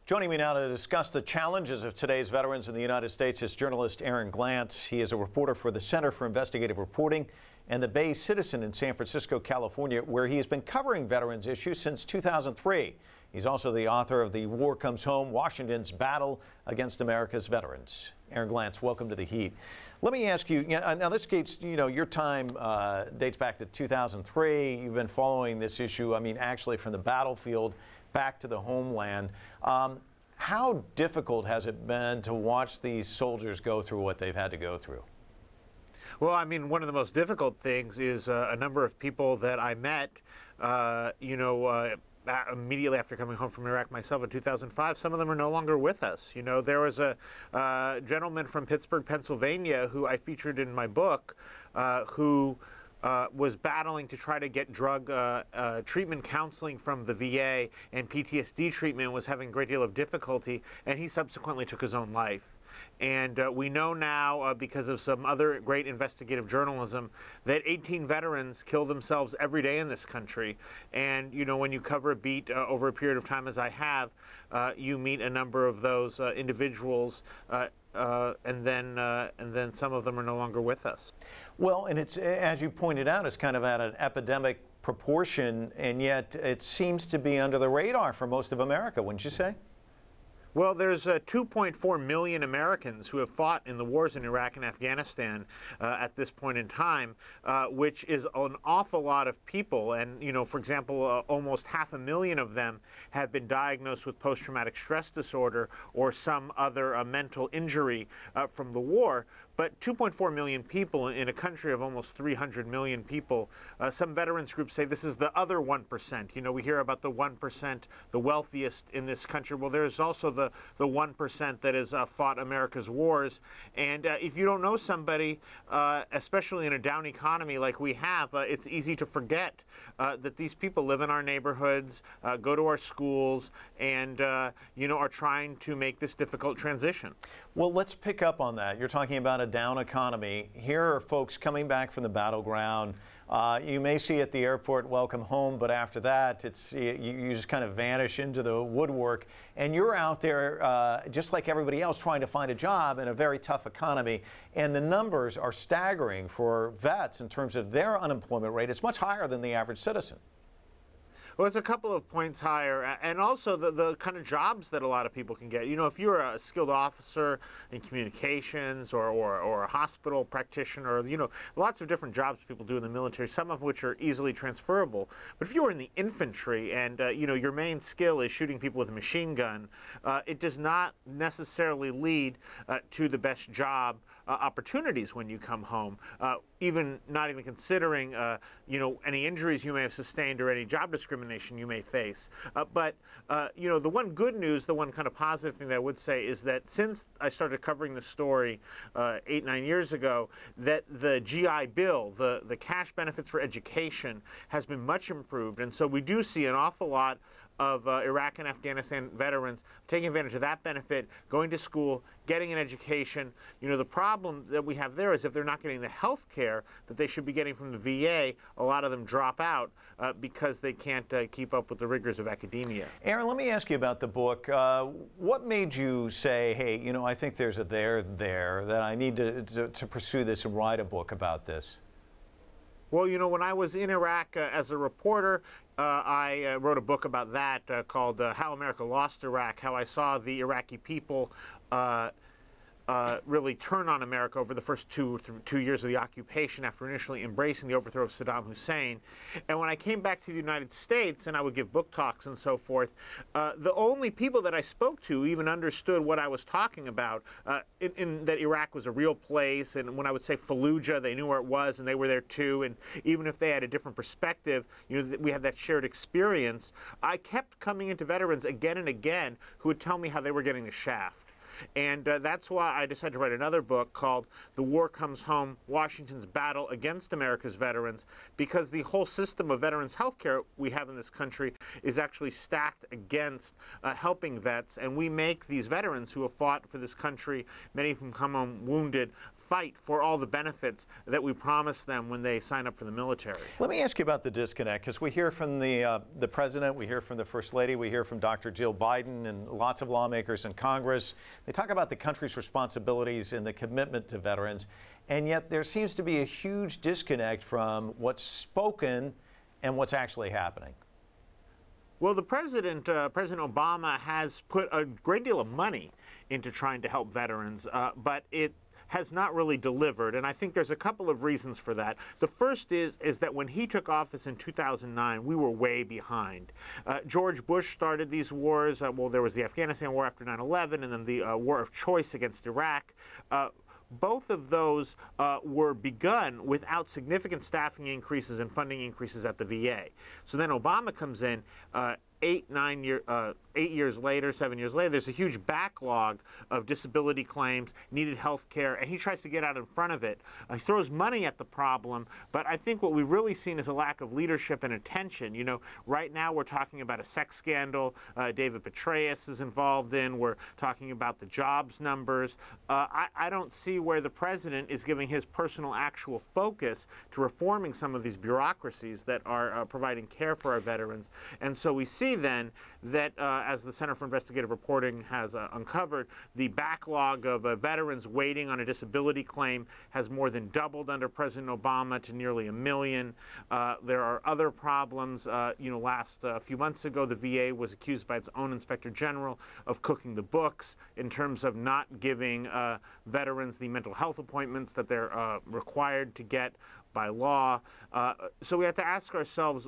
Joining me now to discuss the challenges of today's veterans in the United States is journalist Aaron Glantz. He is a reporter for the Center for Investigative Reporting and the Bay Citizen in San Francisco, California, where he has been covering veterans issues since 2003. He's also the author of The War Comes Home, Washington's Battle Against America's Veterans. Aaron Glantz, welcome to The Heat. Let me ask you, now this gets, your time dates back to 2003. You've been following this issue, actually from the battlefield back to the homeland. How difficult has it been to watch these soldiers go through what they've had to go through? Well, one of the most difficult things is a number of people that I met, immediately after coming home from Iraq myself in 2005, some of them are no longer with us. There was a gentleman from Pittsburgh, Pennsylvania, who I featured in my book, who was battling to try to get drug treatment counseling from the VA, and PTSD treatment, was having a great deal of difficulty, and he subsequently took his own life. And we know now, because of some other great investigative journalism, that 18 veterans kill themselves every day in this country. And, when you cover a beat over a period of time, as I have, you meet a number of those individuals, and then some of them are no longer with us. Well, and it's, as you pointed out, it's kind of at an epidemic proportion, and yet it seems to be under the radar for most of America, wouldn't you say? Well, there's 2.4 million Americans who have fought in the wars in Iraq and Afghanistan at this point in time, which is an awful lot of people. And, for example, almost 500,000 of them have been diagnosed with post-traumatic stress disorder or some other mental injury from the war. But 2.4 million people in a country of almost 300 million people, some veterans groups say this is the other 1%. We hear about the 1%, the wealthiest in this country. Well, there's also the 1% that has fought America's wars. And if you don't know somebody, especially in a down economy like we have, it's easy to forget that these people live in our neighborhoods, go to our schools, and are trying to make this difficult transition. Well, let's pick up on that. You're talking about a down economy. Here are folks coming back from the battleground. You may see at the airport, welcome home, but after that, you just kind of vanish into the woodwork, and you're out there just like everybody else trying to find a job in a very tough economy. And the numbers are staggering for vets in terms of their unemployment rate. It's much higher than the average citizen. Well, it's a couple of points higher, and also the kind of jobs that a lot of people can get. If you're a skilled officer in communications or a hospital practitioner, lots of different jobs people do in the military, some of which are easily transferable. But if you were in the infantry and, your main skill is shooting people with a machine gun, it does not necessarily lead to the best job opportunities when you come home, not even considering, any injuries you may have sustained or any job discrimination you may face. But the one good news, the one kind of positive thing that I would say is that since I started covering this story 8-9 years ago, that the GI Bill, the cash benefits for education, has been much improved. And so we do see an awful lot of Iraq and Afghanistan veterans taking advantage of that benefit, going to school, getting an education. The problem that we have there is if they're not getting the health care that they should be getting from the VA, a lot of them drop out because they can't keep up with the rigors of academia. Aaron, let me ask you about the book. What made you say, hey, I think there's a there, that I need to pursue this and write a book about this? Well, when I was in Iraq as a reporter, I wrote a book about that called How America Lost Iraq, how I saw the Iraqi people really turn on America over the first two years of the occupation after initially embracing the overthrow of Saddam Hussein. And when I came back to the United States and I would give book talks and so forth, the only people that I spoke to even understood what I was talking about, in that Iraq was a real place, and when I would say Fallujah, they knew where it was and they were there too, and even if they had a different perspective, we had that shared experience. I kept coming into veterans again and again who would tell me how they were getting the shaft. And that's why I decided to write another book called The War Comes Home, Washington's Battle Against America's Veterans, because the whole system of veterans health care we have in this country is actually stacked against helping vets, and we make these veterans who have fought for this country, many of them come home wounded, fight for all the benefits that we promise them when they sign up for the military. Let me ask you about the disconnect, because we hear from the president, we hear from the First Lady, we hear from Dr. Jill Biden and lots of lawmakers in Congress. They talk about the country's responsibilities and the commitment to veterans, and yet there seems to be a huge disconnect from what's spoken and what's actually happening. Well, the President Obama, has put a great deal of money into trying to help veterans, but it has not really delivered, and I think there's a couple of reasons for that. The first is that when he took office in 2009, we were way behind. George Bush started these wars. Well, there was the Afghanistan war after 9/11, and then the war of choice against Iraq. Both of those were begun without significant staffing increases and funding increases at the VA. So then Obama comes in 8 years later, 7 years later. There's a huge backlog of disability claims, needed health care, and he tries to get out in front of it. He throws money at the problem, but I think what we've really seen is a lack of leadership and attention. You know, right now we're talking about a sex scandal David Petraeus is involved in. We're talking about the jobs numbers. I don't see where the president is giving his personal actual focus to reforming some of these bureaucracies that are providing care for our veterans. And so we see then that, as the Center for Investigative Reporting has uncovered, the backlog of veterans waiting on a disability claim has more than doubled under President Obama to nearly 1 million. There are other problems. You know, last few months ago, the VA was accused by its own Inspector General of cooking the books in terms of not giving veterans the mental health appointments that they're required to get by law. So we have to ask ourselves,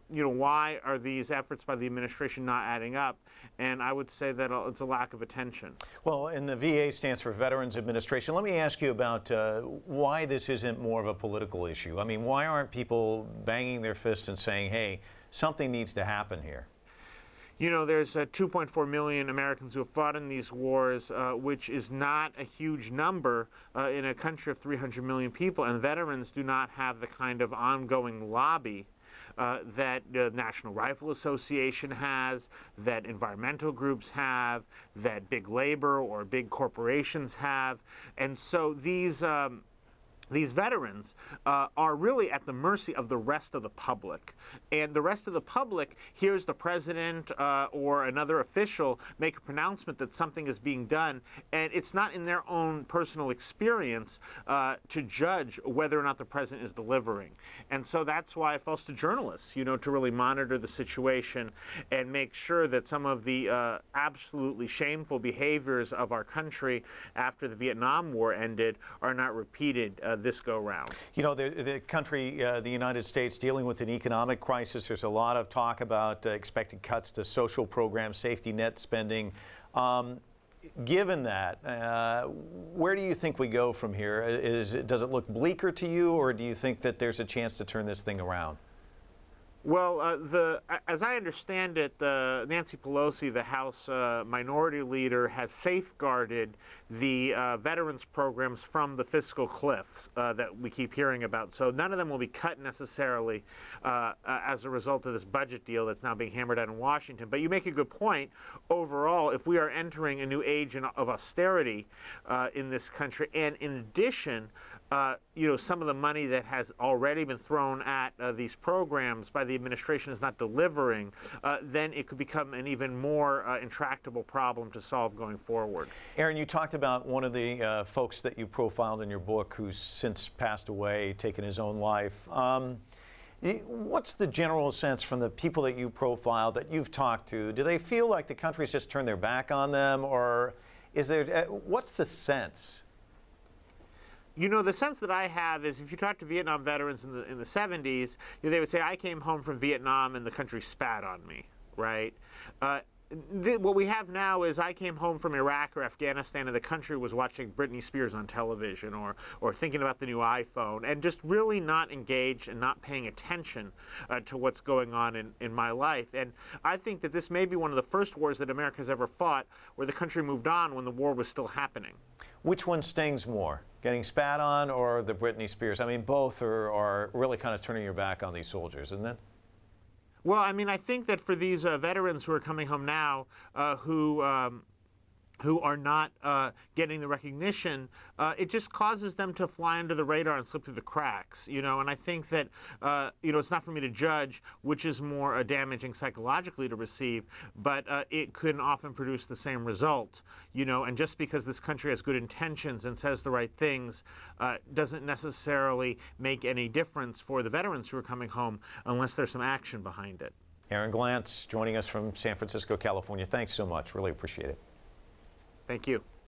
you know, why are these efforts by the administration not adding up? And I would say that it's a lack of attention. Well, and the VA stands for Veterans Administration. Let me ask you about why this isn't more of a political issue. I mean, why aren't people banging their fists and saying, hey, something needs to happen here? You know, there's 2.4 million Americans who have fought in these wars, which is not a huge number in a country of 300 million people, and veterans do not have the kind of ongoing lobby that the National Rifle Association has, that environmental groups have, that big labor or big corporations have. And so these veterans are really at the mercy of the rest of the public. And the rest of the public hears the president or another official make a pronouncement that something is being done, and it's not in their own personal experience to judge whether or not the president is delivering. And so that's why it falls to journalists, you know, to really monitor the situation and make sure that some of the absolutely shameful behaviors of our country after the Vietnam War ended are not repeated this go round. You know, the country, the United States, dealing with an economic crisis. There's a lot of talk about expected cuts to social programs, safety net spending. Given that, where do you think we go from here? Does it look bleaker to you, or do you think that there's a chance to turn this thing around? Well, as I understand it, Nancy Pelosi, the House Minority Leader, has safeguarded the veterans programs from the fiscal cliff that we keep hearing about. So none of them will be cut necessarily as a result of this budget deal that's now being hammered out in Washington. But you make a good point. Overall, if we are entering a new age of austerity in this country, and in addition, you know, some of the money that has already been thrown at these programs by the administration is not delivering, then it could become an even more intractable problem to solve going forward. Aaron, you talked about one of the folks that you profiled in your book who's since passed away, taken his own life. What's the general sense from the people that you profiled, that you've talked to? Do they feel like the country's just turned their back on them, or is there, what's the sense? You know, the sense that I have is, if you talk to Vietnam veterans in the 70s, you know, they would say, I came home from Vietnam and the country spat on me, right? What we have now is, I came home from Iraq or Afghanistan and the country was watching Britney Spears on television or thinking about the new iPhone, and just really not engaged and not paying attention to what's going on in my life. And I think that this may be one of the first wars that America has ever fought where the country moved on when the war was still happening. Which one stings more, getting spat on or the Britney Spears? I mean, both are really kind of turning your back on these soldiers, isn't it? Well, I mean, I think that for these veterans who are coming home now, who who are not getting the recognition, it just causes them to fly under the radar and slip through the cracks, you know. And I think that, you know, it's not for me to judge which is more damaging psychologically to receive, but it can often produce the same result, you know. And just because this country has good intentions and says the right things doesn't necessarily make any difference for the veterans who are coming home unless there's some action behind it. Aaron Glantz joining us from San Francisco, California. Thanks so much. Really appreciate it. Thank you.